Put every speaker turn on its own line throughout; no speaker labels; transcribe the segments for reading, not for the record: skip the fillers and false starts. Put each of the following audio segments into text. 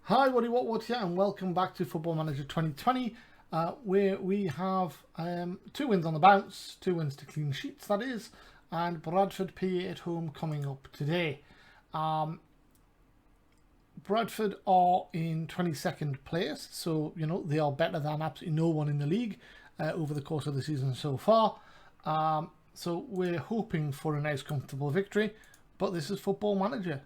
Hi, what here, and welcome back to Football Manager 2020, where we have 2 wins on the bounce, 2 wins to clean sheets, that is, and Bradford PA at home coming up today. Bradford are in 22nd place, so you know they are better than absolutely no one in the league over the course of the season so far. So we're hoping for a nice, comfortable victory, but this is Football Manager.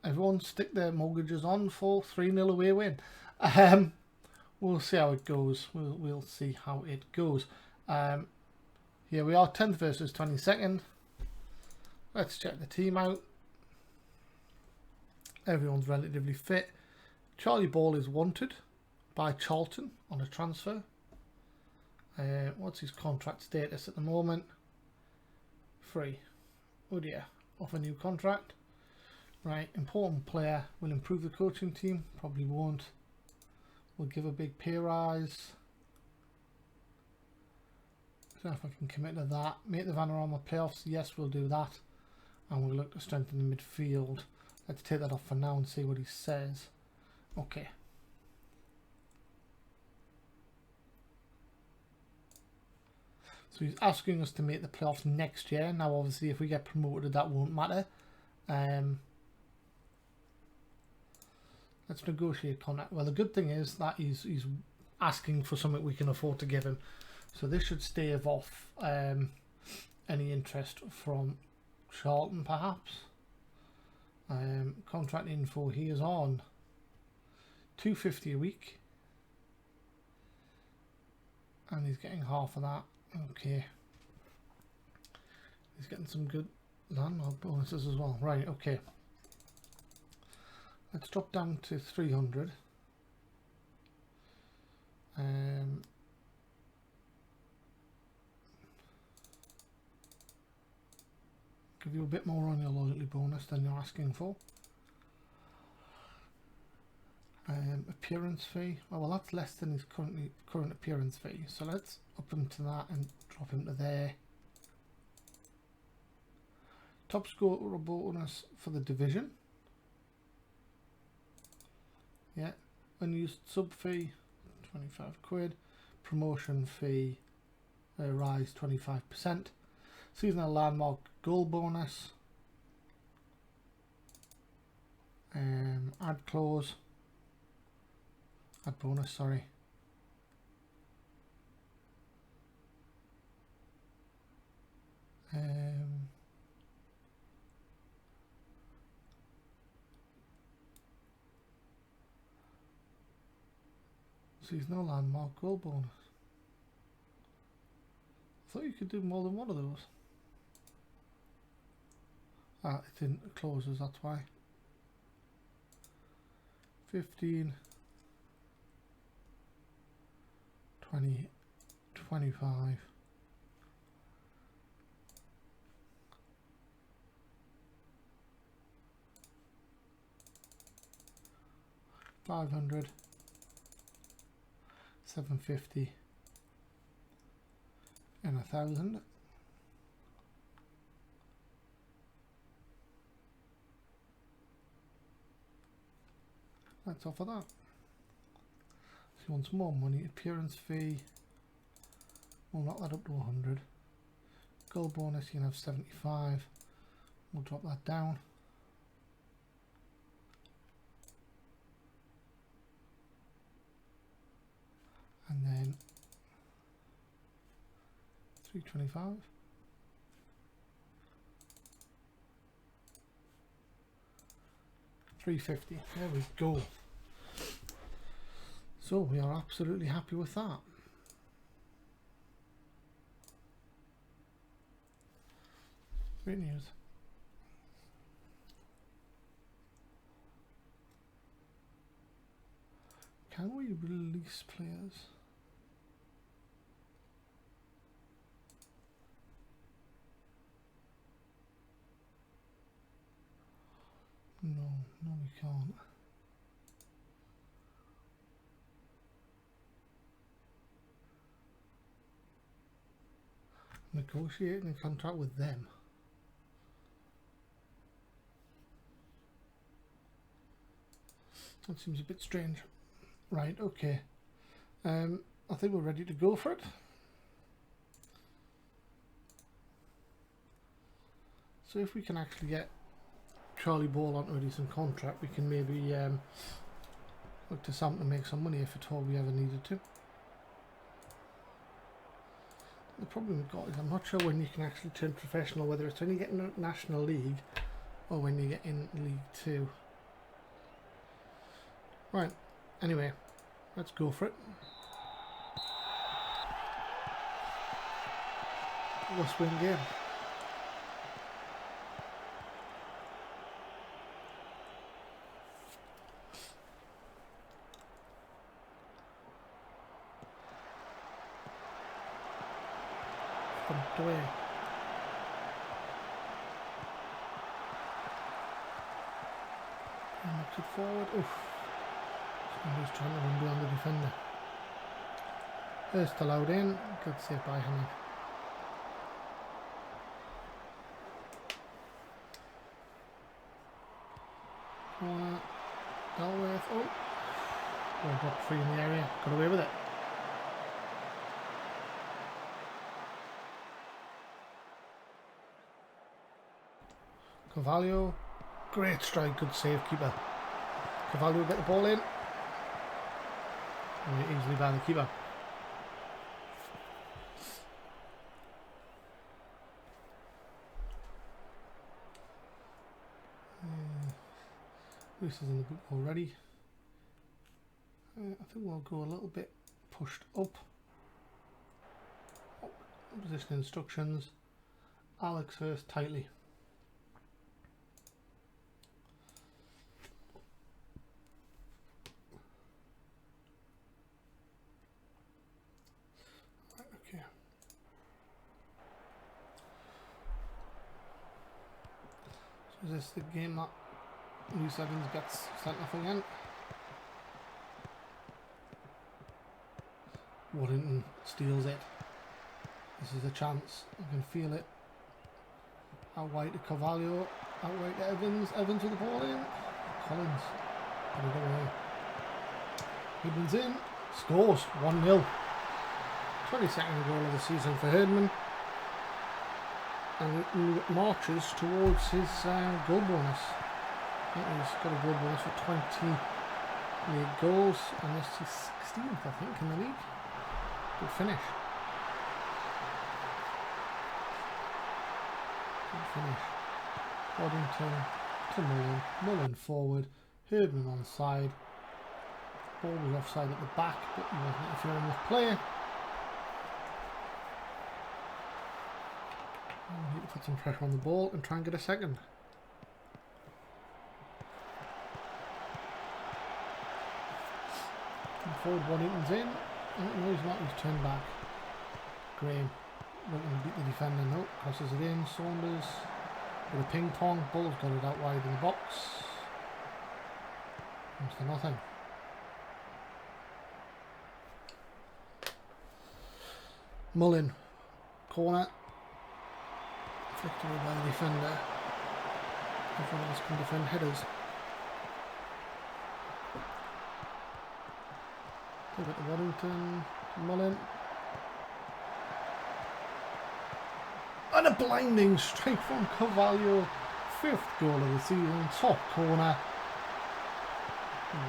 Everyone stick their mortgages on for 3-0 away win. We'll see how it goes. We'll see how it goes. Here we are, 10th versus 22nd. Let's check the team out. Everyone's relatively fit. Charlie Ball is wanted by Charlton on a transfer. What's his contract status at the moment? Free. Oh dear, off a new contract. Right, important player. Will improve the coaching team. Probably won't. We'll give a big pay rise. I don't know if I can commit to that. Make the Vanarama playoffs. Yes, we'll do that. And we'll look to strengthen the midfield. Let's take that off for now and see what he says. Okay. So he's asking us to make the playoffs next year. Now, obviously, if we get promoted, that won't matter. Let's negotiate contract. Well, the good thing is that he's asking for something we can afford to give him. So this should stave off any interest from Charlton, perhaps. Contract info, he is on $250 a week. And he's getting half of that. Okay. He's getting some good landlord bonuses as well. Right, okay. Let's drop down to 300. Give you a bit more on your loyalty bonus than you're asking for. Appearance fee. Oh, well, that's less than his current appearance fee. So let's up him to that and drop him to there. Top scorer bonus for the division. Yeah, unused sub fee, 25 quid. Promotion fee, rise 25%. Seasonal landmark goal bonus. Add clause. Add bonus, sorry. Seasonal landmark goal bonus. I thought you could do more than one of those. Ah, it's in clauses, that's why. 15, 20, 25. 500. 750 and 1,000. Let's offer that. If he wants more money, appearance fee, we'll knock that up to 100. Goal bonus, you can have 75. We'll drop that down. And then 325. $350. There we go. So we are absolutely happy with that. Great news. Can we release players? No, we can't. Negotiating a contract with them. That seems a bit strange. Right, okay. I think we're ready to go for it. So if we can actually get Charlie Ball onto a decent contract, we can maybe look to something to make some money if at all we ever needed to. The problem we've got is I'm not sure when you can actually turn professional, whether it's when you get in National League or when you get in League 2. Right, anyway, let's go for it. Let's win game. Pumped away. And knocks it forward. Oof. Somebody's trying to run beyond the defender. First allowed in. Good save by Hannah. Corner. Dalworth. Oh. Well, got free in the area. Got away with it. Cavallo, great strike, good save, keeper. Cavallo get the ball in. And easily by the keeper. This is in the book already. I think we'll go a little bit pushed up. Position instructions. Alex Hurst tightly. Is this the game that Blyth Spartans gets sent off again? Warrington steals it. This is a chance. I can feel it. Out wide to Cavallo. Out wide to Evans. Evans with the ball in. Collins. Put it away. Herdman's in. Scores. 1-0. 22nd goal of the season for Herdman. And he marches towards his goal bonus. I think he's got a goal bonus for 20 league goals, and this is 16th, I think, in the league. Good finish. Good finish. Waddington to Mullen. Mullen forward. Herdman on side. Ball was offside at the back, but he wasn't interfering with play. We need to put some pressure on the ball and try and get a second. And forward Waddington's in. No, he's not. He's turned back. Graham looking to beat the defender. No, crosses it in. Saunders with a ping pong. Ball's got it out wide in the box. Comes to nothing. Mullen. Corner. Flicked away by the defender. Everyone else can defend headers. Look at the Waddington, Mullen. And a blinding strike from Cavallo. 5th goal of the season. Top corner.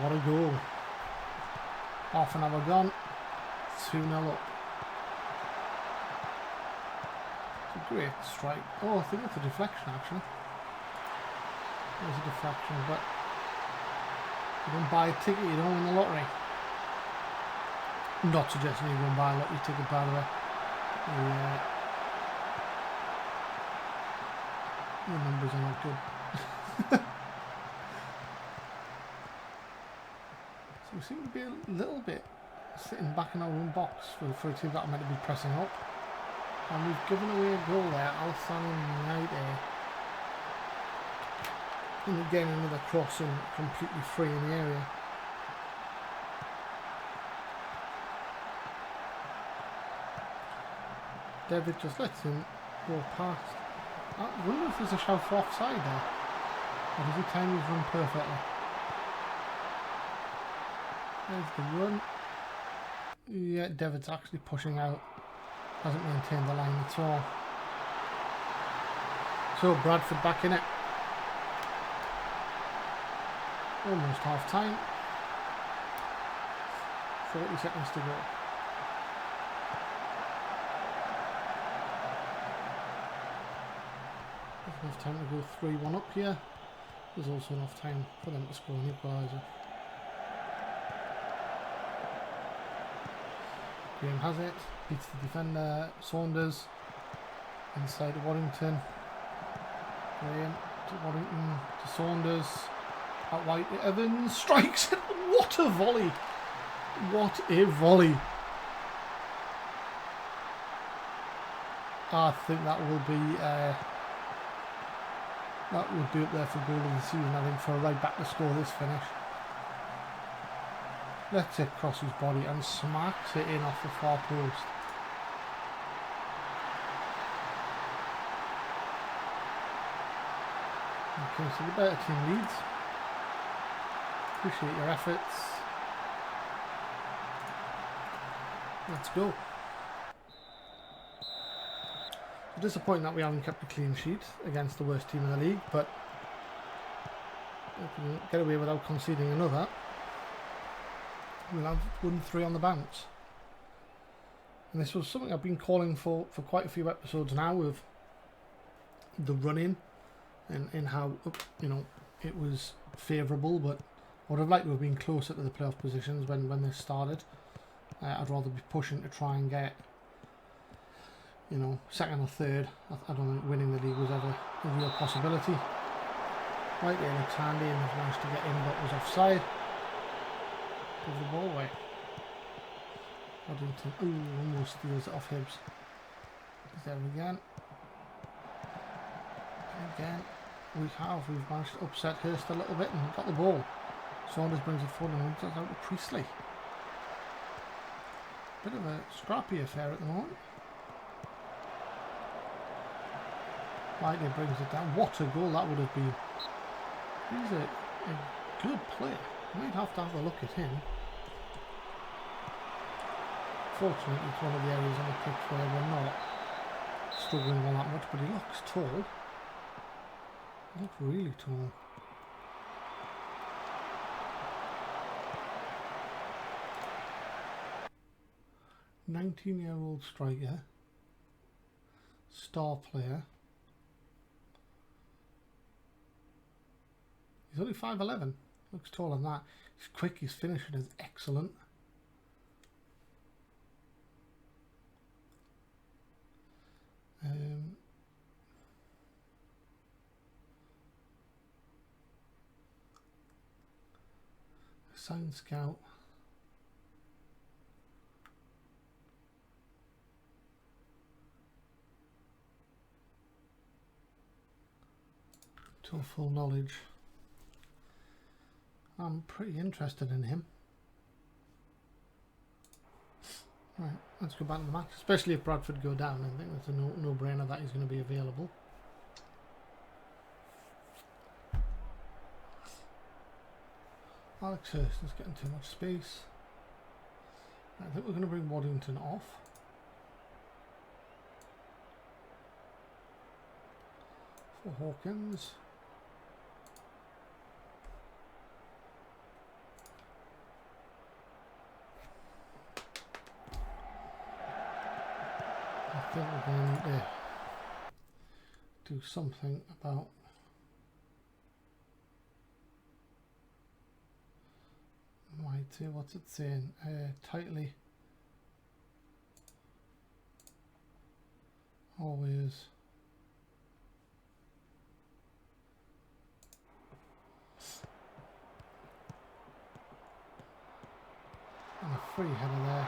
What a goal. Half an hour gone. 2-0 up. Great strike. Oh, I think it's a deflection actually. It was a deflection, but you don't buy a ticket, you don't win the lottery. Not suggesting you go and buy a lottery ticket, by the way. The numbers are not good. So we seem to be a little bit sitting back in our own box for a team that are meant to be pressing up. And we've given away a goal there. Alessandro United. And again another cross and completely free in the area. David just lets him go past. I wonder if there's a shout for offside there. Or does he time his run perfectly? There's the run. Yeah, Devitt's actually pushing out. Hasn't maintained the line at all. So Bradford back in it. Almost half time. 40 seconds to go. There's enough time to go 3-1 up here. There's also enough time for them to score an equaliser. Graham has it, beats the defender, Saunders, inside to Warrington. Graham to Warrington, to Saunders, out wide to Evans, strikes it, what a volley! What a volley! I think that will be up there for goal of the season, I think, for a right back to score this finish. Lets it cross his body and smacks it in off the far post. Okay, so the better team leads. Appreciate your efforts. Let's go. It's disappointing that we haven't kept a clean sheet against the worst team in the league, but if we can get away without conceding another, we'll have won 3 on the bounce. And this was something I've been calling for quite a few episodes now, with the run-in and how, you know, it was favourable, but I would have liked to have been closer to the playoff positions when this started. I'd rather be pushing to try and get, you know, second or third. I don't think winning the league was ever a real possibility. Right there, looks handy and has managed to get in, but was offside. Give the ball away. Waddington, ooh, almost steals it off Hibbs. He's there again. And again, we've managed to upset Hurst a little bit and got the ball. Saunders brings it forward and moves it out to Priestley. Bit of a scrappy affair at the moment. Lightly brings it down. What a goal that would have been. He's a good player. Might have to have a look at him. Fortunately, it's one of the areas on the pitch where we're not struggling all that much, but he looks tall. He looks really tall. "19-year-old striker, star player. He's only 5'11". Looks taller than that. He's quick, his finishing is excellent. Sign scout. To full knowledge. I'm pretty interested in him. Right, let's go back to the match. Especially if Bradford go down, I think that's a no-brainer that he's going to be available. Alex Hurst is getting too much space. I think we're going to bring Waddington off. For Hawkins. I think we're going to need to do something about what's it saying? Tightly always and a free header there.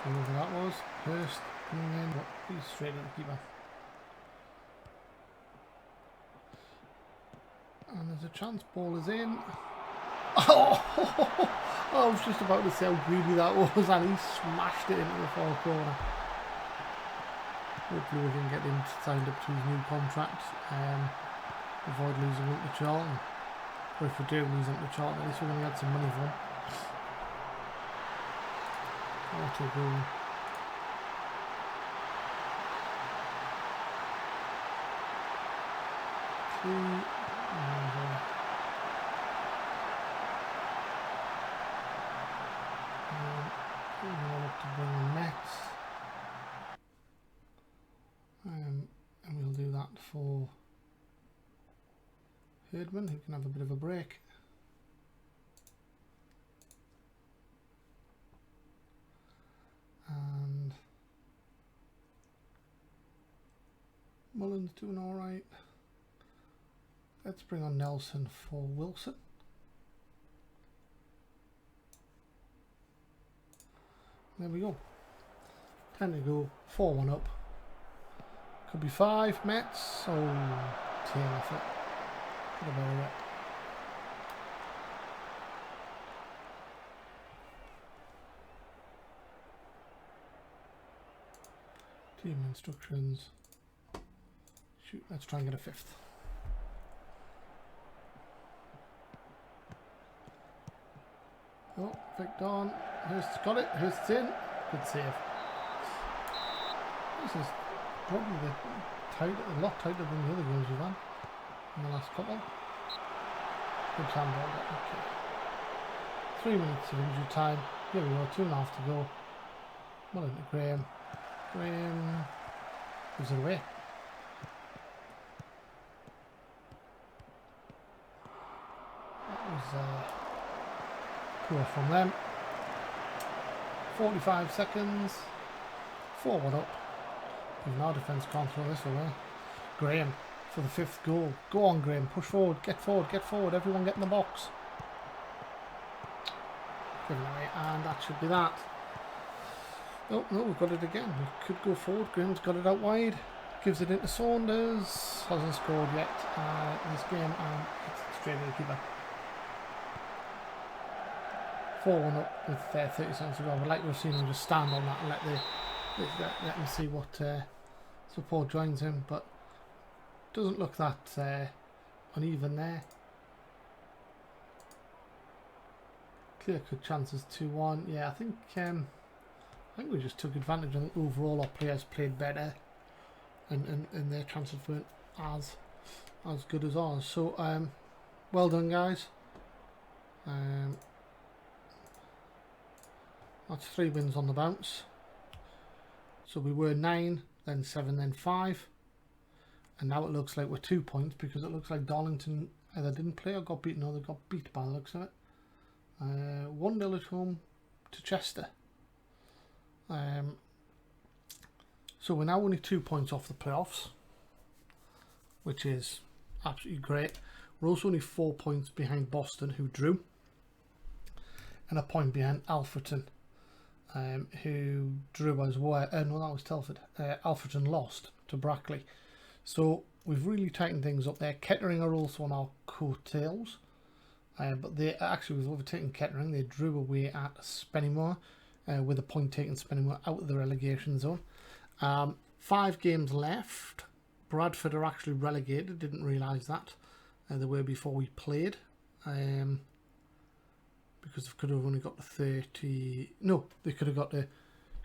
Whoever that was, Hurst coming in, but he's straight at the keeper. And there's a chance, ball is in. Oh, I was just about to say how greedy that was, and he smashed it into the far corner. Hopefully we can get him signed up to his new contract, avoid losing him to Charlton. Or if we do lose him to Charlton, at least we're going to get some money for him. Auto goal. To bring the nets, and we'll do that for Herdman, who can have a bit of a break. And Mullins doing all right. Let's bring on Nelson for Wilson. There we go. 10 to go. 4-1 up. Could be 5 Mets. Oh, tail off it. What about it? Team instructions. Shoot, let's try and get a 5th. Oh, flicked on. Hurst's got it. Hurst's in. Good save. This is probably a lot tighter than the other games we've had in the last couple. Good handball. Okay. 3 minutes of injury time. Here we go. 2.5 to go. Well into Graham. Graham gives it away. That was poor from them. 45 seconds. 4-1 up. Even our defence can't throw this away. Graham for the 5th goal. Go on, Graham. Push forward. Get forward. Get forward. Everyone get in the box. Given away. And that should be that. Oh, no, we've got it again. We could go forward. Graham's got it out wide. Gives it into Saunders. Hasn't scored yet in this game. And it's straight to the keeper. 4-1 up with 30 seconds to go. I would like to have seen him just stand on that and let him see what support joins him, but doesn't look that uneven there. Clear cut chances 2-1. Yeah, I think we just took advantage. I think overall our players played better, and their chances weren't as good as ours. So well done, guys. That's 3 wins on the bounce. So we were 9, then 7, then 5. And now it looks like we're 2 points because it looks like Darlington either didn't play or got beaten, or they got beat by the looks of it. 1-0 at home to Chester. So we're now only 2 points off the playoffs, which is absolutely great. We're also only 4 points behind Boston, who drew, and a point behind Alfreton, who drew as well. No, that was Telford. Alfreton lost to Brackley. So we've really tightened things up there. Kettering are also on our coattails. But they actually, we've overtaken Kettering. They drew away at Spennymoor, with a point taking Spennymoor out of the relegation zone. 5 games left. Bradford are actually relegated. Didn't realise that. They were before we played. Because they could have only got to 30. No, they could have got to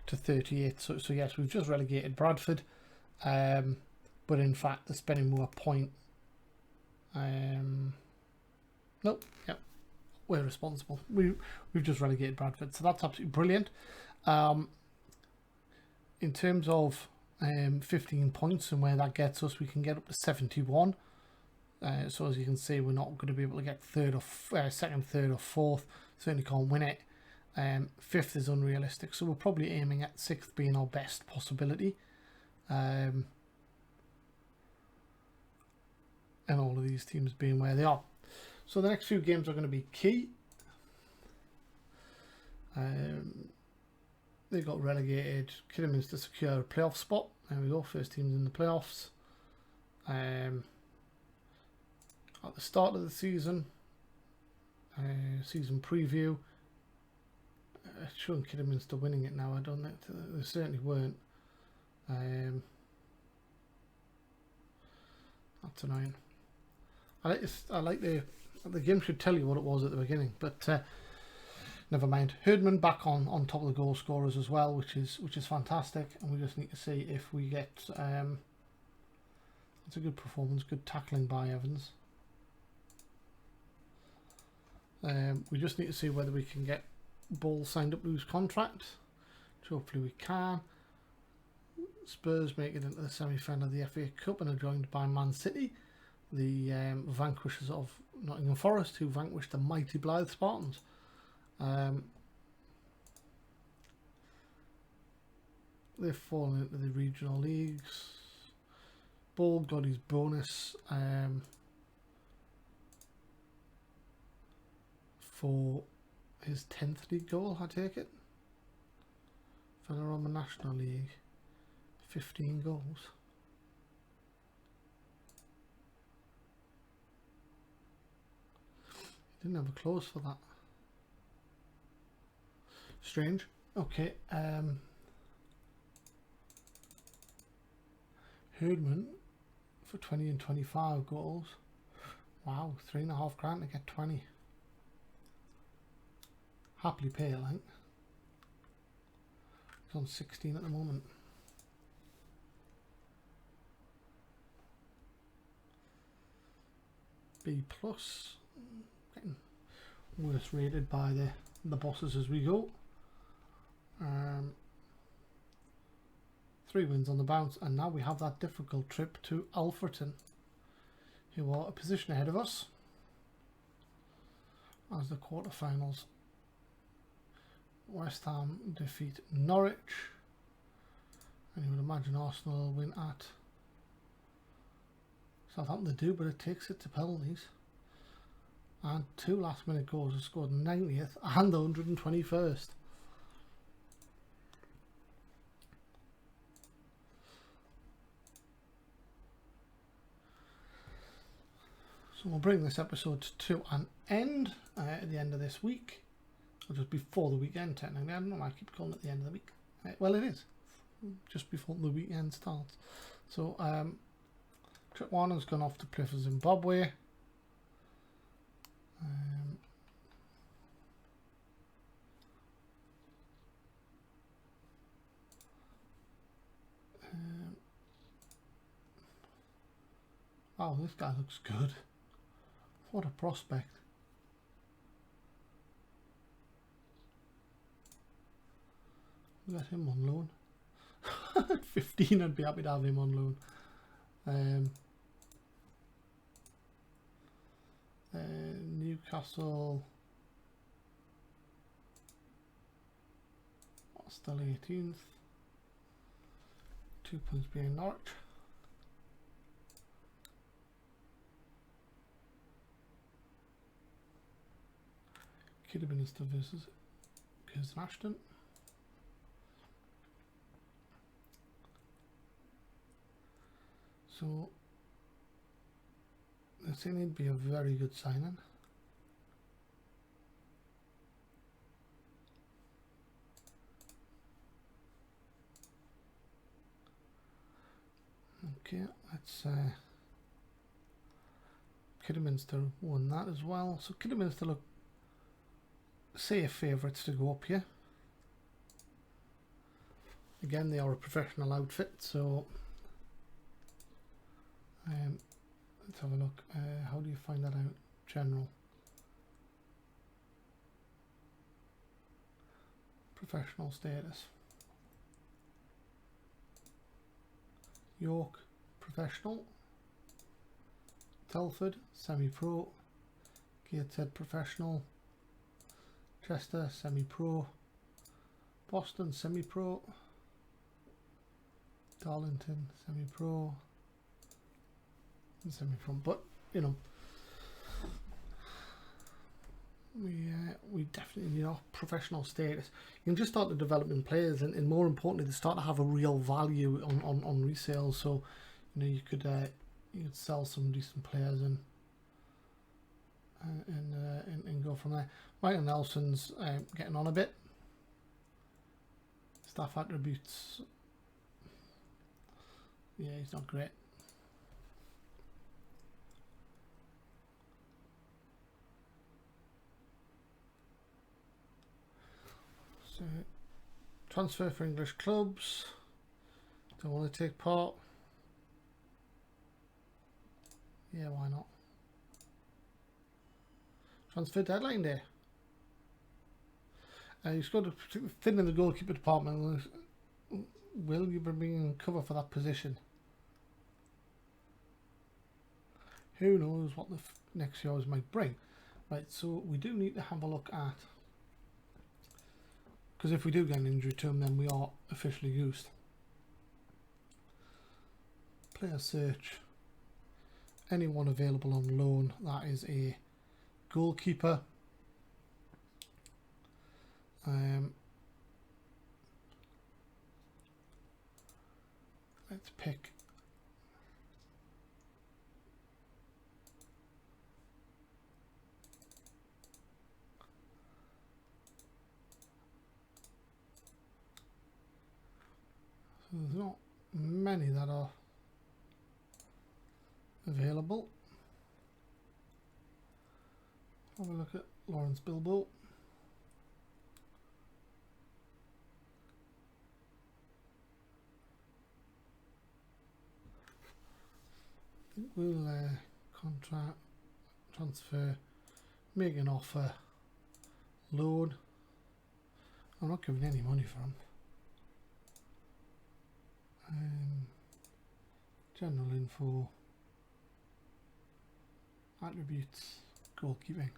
38. So yes, we've just relegated Bradford. But in fact, the Spennymoor point. Nope. Yep. We're responsible. We've just relegated Bradford, so that's absolutely brilliant. In terms of 15 points and where that gets us, we can get up to 71. So as you can see, we're not going to be able to get second, third, or fourth. Certainly can't win it. 5th is unrealistic, so we're probably aiming at 6th being our best possibility. And all of these teams being where they are. So the next few games are going to be key. They got relegated. Kidderminster secure a playoff spot. There we go. First teams in the playoffs. At the start of the season, season preview, it's showing Kidderminster winning it now. I don't know. They certainly weren't. That's annoying. I like the game should tell you what it was at the beginning, but never mind. Herdman back on top of the goal scorers as well, which is fantastic. And we just need to see if we get. It's a good performance, good tackling by Evans. We just need to see whether we can get Ball signed up to his contract, which hopefully we can. Spurs make it into the semi-final of the FA Cup and are joined by Man City, the vanquishers of Nottingham Forest, who vanquished the mighty Blyth Spartans. They've fallen into the regional leagues. Ball got his bonus for his 10th league goal, I take it. Vanarama National League, 15 goals. He didn't have a close for that. Strange. Okay. Herdman for 20 and 25 goals. Wow, £3.5 grand to get 20. Happily pay, I think. He's on 16 at the moment. B plus, getting worse rated by the bosses as we go. 3 wins on the bounce, and now we have that difficult trip to Alfreton, who are a position ahead of us as the quarterfinals. West Ham defeat Norwich, and you would imagine Arsenal will win at Southampton. They do, but it takes it to penalties. And 2 last minute goals are scored 90th and the 121st. So we'll bring this episode to an end at the end of this week. Or just before the weekend, technically. I don't know why I keep calling it the end of the week. Well, it is. Just before the weekend starts. So, Trip Warner's gone off to play for Zimbabwe. Wow, this guy looks good. What a prospect. We got him on loan. At 15, I'd be happy to have him on loan. Newcastle. Still 18th. 2 points behind Norwich. Kidderminster versus Kirsten Ashton. So this thing would be a very good signing. Okay, let's Kidderminster won that as well. So Kidderminster look safe favourites to go up here. Again, they are a professional outfit, so let's have a look. How do you find that out? General. Professional status. York, professional. Telford, semi-pro. Gateshead, professional. Chester, semi-pro. Boston, semi-pro. Darlington, semi-pro. Semi-pro. But, you know, we definitely need our professional status. You can just start to developing players, and more importantly, they start to have a real value on resale. So, you know, you could sell some decent players and go from there. Michael Nelson's getting on a bit. Staff attributes, yeah, he's not great. So, transfer for English clubs. Don't want to take part. Yeah, why not? Transfer deadline day. You've got to thin in the goalkeeper department. Will you be bringing cover for that position? Who knows what the next years might bring. Right, so we do need to have a look at, because if we do get an injury term, then we are officially used. Player search. Anyone available on loan that is a goalkeeper. Let's pick so there's not many that are available. Have a look at Lawrence Bilbo. We'll contract, transfer, make an offer, loan. I'm not giving any money for him. General info, attributes, goalkeeping.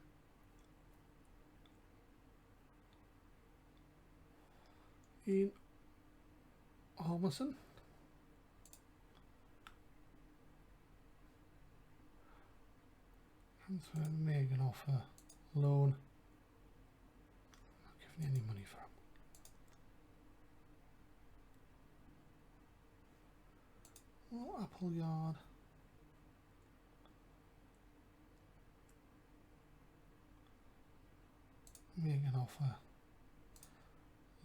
Ian Ormerson. Transfer, make an offer, loan. Not giving any money for him. Oh, Appleyard. Make an offer.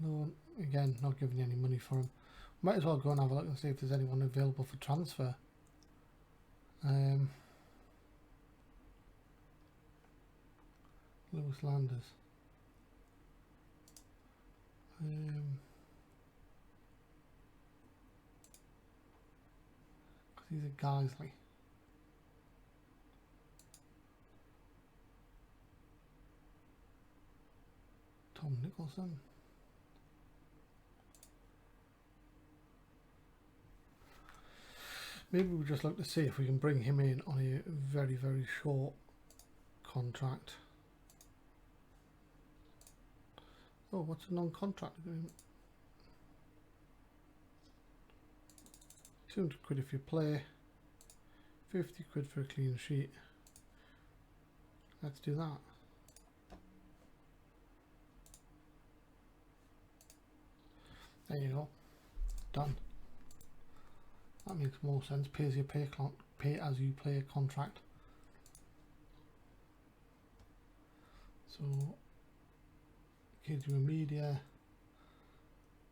Loan. Again, not giving any money for him. Might as well go and have a look and see if there's anyone available for transfer. Lewis Landers. He's a Geisley. Tom Nicholson. Maybe we'll just look to see if we can bring him in on a very, very short contract. Oh, what's a non-contract agreement? 200 quid if you play, 50 quid for a clean sheet. Let's do that. There you go. Done. That makes more sense. Pay as you play contract. So, kids with media.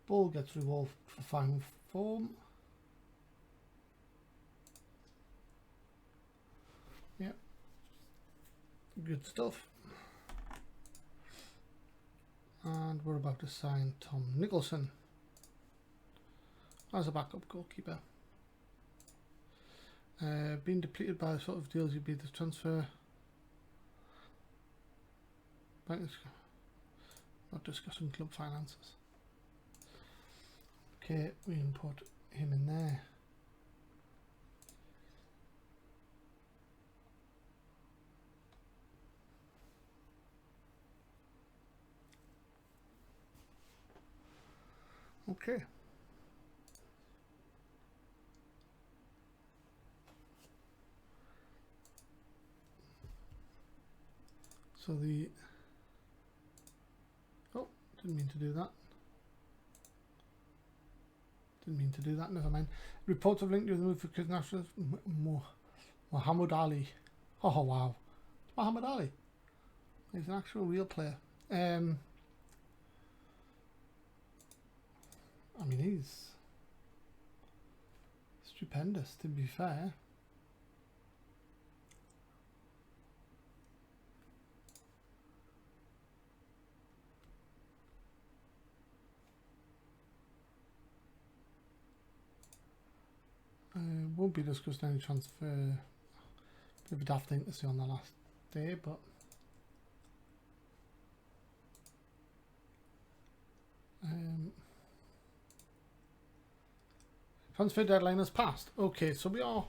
Ball gets revolved for final form. Yep. Good stuff. And we're about to sign Tom Nicholson as a backup goalkeeper. Being depleted by the sort of deals you'd be the transfer. Not discussing club finances. Okay, we can put him in there. Okay. So didn't mean to do that. Never mind. Reports have linked you with the move for Chris Nationals. Muhammad Ali. Oh wow. Muhammad Ali. He's an actual real player. I mean, he's stupendous, to be fair. won't be discussing any transfer. Bit of a daft thing to say on the last day, but transfer deadline has passed. Okay, so we are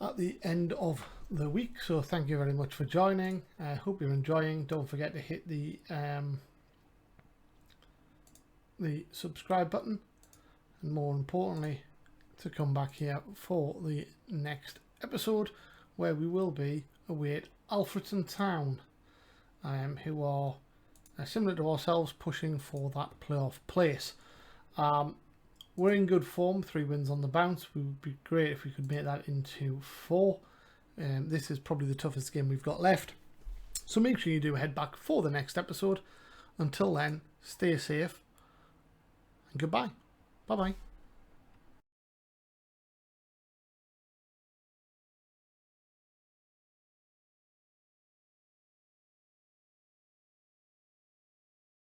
at the end of the week, so thank you very much for joining. I hope you're enjoying. Don't forget to hit the subscribe button, and more importantly, to come back here for the next episode, where we will be away at Alfreton Town, who are similar to ourselves, pushing for that playoff place. We're in good form, 3 wins on the bounce. It would be great if we could make that into 4. This is probably the toughest game we've got left, so make sure you do head back for the next episode. Until then, stay safe and goodbye. Bye bye.